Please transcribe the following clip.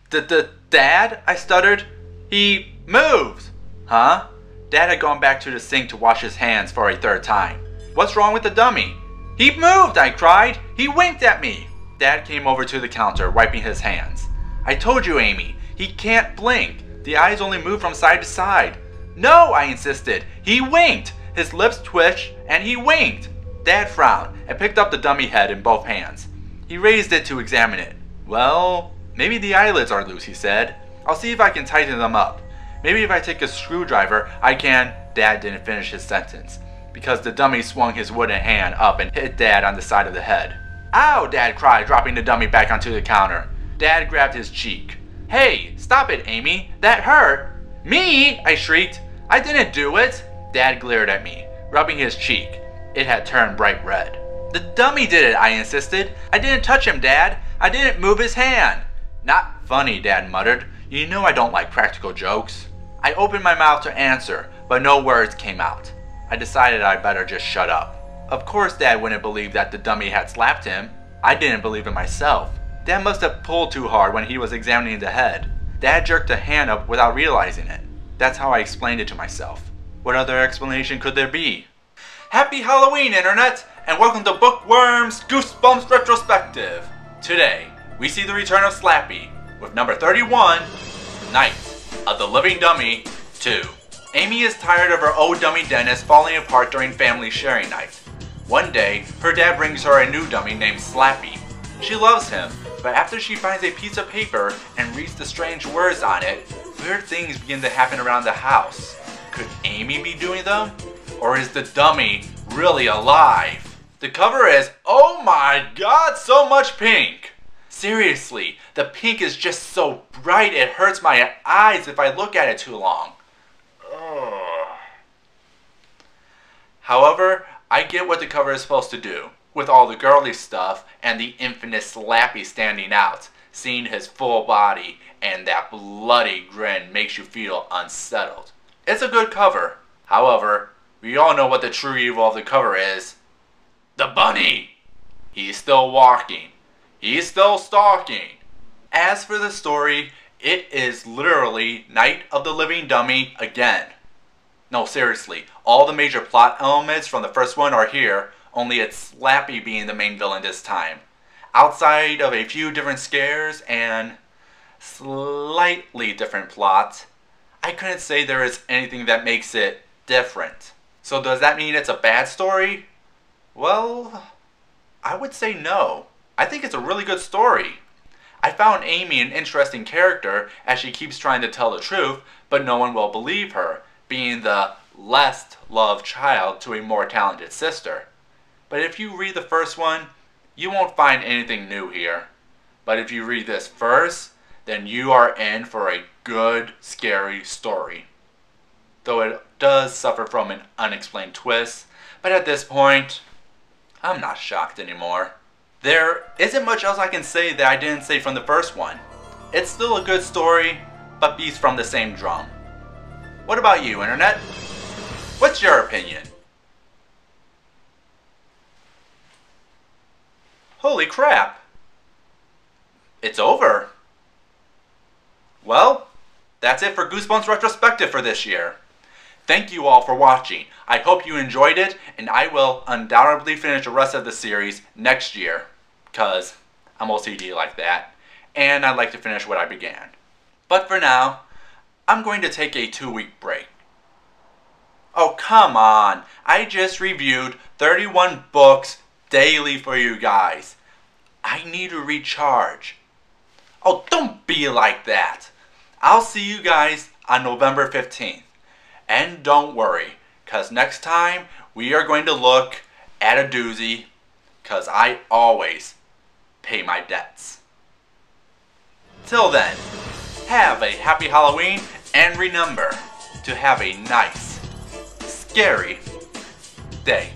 Dad? I stuttered. He moves. Huh? Dad had gone back to the sink to wash his hands for a third time. What's wrong with the dummy? He moved, I cried. He winked at me. Dad came over to the counter, wiping his hands. I told you, Amy, he can't blink. The eyes only move from side to side. No, I insisted. He winked. His lips twitched, and he winked. Dad frowned and picked up the dummy head in both hands. He raised it to examine it. Well, maybe the eyelids are loose, he said. I'll see if I can tighten them up. Maybe if I take a screwdriver, I can... Dad didn't finish his sentence, because the dummy swung his wooden hand up and hit Dad on the side of the head. Ow, Dad cried, dropping the dummy back onto the counter. Dad grabbed his cheek. Hey, stop it, Amy. That hurt. Me? I shrieked. I didn't do it. Dad glared at me, rubbing his cheek. It had turned bright red. The dummy did it, I insisted. I didn't touch him, Dad. I didn't move his hand. Not funny, Dad muttered. You know I don't like practical jokes. I opened my mouth to answer, but no words came out. I decided I'd better just shut up. Of course Dad wouldn't believe that the dummy had slapped him. I didn't believe it myself. Dad must have pulled too hard when he was examining the head. Dad jerked a hand up without realizing it. That's how I explained it to myself. What other explanation could there be? Happy Halloween, Internet, and welcome to Bookworms Goosebumps Retrospective. Today, we see the return of Slappy with number 31, Night of the Living Dummy 2. Amy is tired of her old dummy Dennis falling apart during family sharing night. One day, her dad brings her a new dummy named Slappy. She loves him, but after she finds a piece of paper and reads the strange words on it, weird things begin to happen around the house. Could Amy be doing them? Or is the dummy really alive? The cover is, oh my god, so much pink! Seriously, the pink is just so bright it hurts my eyes if I look at it too long. Ugh. However, I get what the cover is supposed to do, with all the girly stuff and the infamous Slappy standing out. Seeing his full body and that bloody grin makes you feel unsettled. It's a good cover. However, we all know what the true evil of the cover is. The bunny! He's still walking. He's still stalking. As for the story, it is literally Night of the Living Dummy again. No, seriously, all the major plot elements from the first one are here, only it's Slappy being the main villain this time. Outside of a few different scares and slightly different plots, I couldn't say there is anything that makes it different. So does that mean it's a bad story? Well, I would say no. I think it's a really good story. I found Amy an interesting character as she keeps trying to tell the truth, but no one will believe her, being the less loved child to a more talented sister. But if you read the first one, you won't find anything new here. But if you read this first, then you are in for a good, scary story. Though it does suffer from an unexplained twist, but at this point, I'm not shocked anymore. There isn't much else I can say that I didn't say from the first one. It's still a good story, but beats from the same drum. What about you, Internet? What's your opinion? Holy crap! It's over! Well, that's it for Goosebumps Retrospective for this year. Thank you all for watching. I hope you enjoyed it, and I will undoubtedly finish the rest of the series next year, because I'm OCD like that, and I'd like to finish what I began. But for now, I'm going to take a 2-week break. Oh, come on. I just reviewed 31 books daily for you guys. I need to recharge. Oh, don't be like that. I'll see you guys on November 15th. And don't worry, because next time we are going to look at a doozy, because I always pay my debts. Till then, have a happy Halloween, and remember to have a nice, scary day.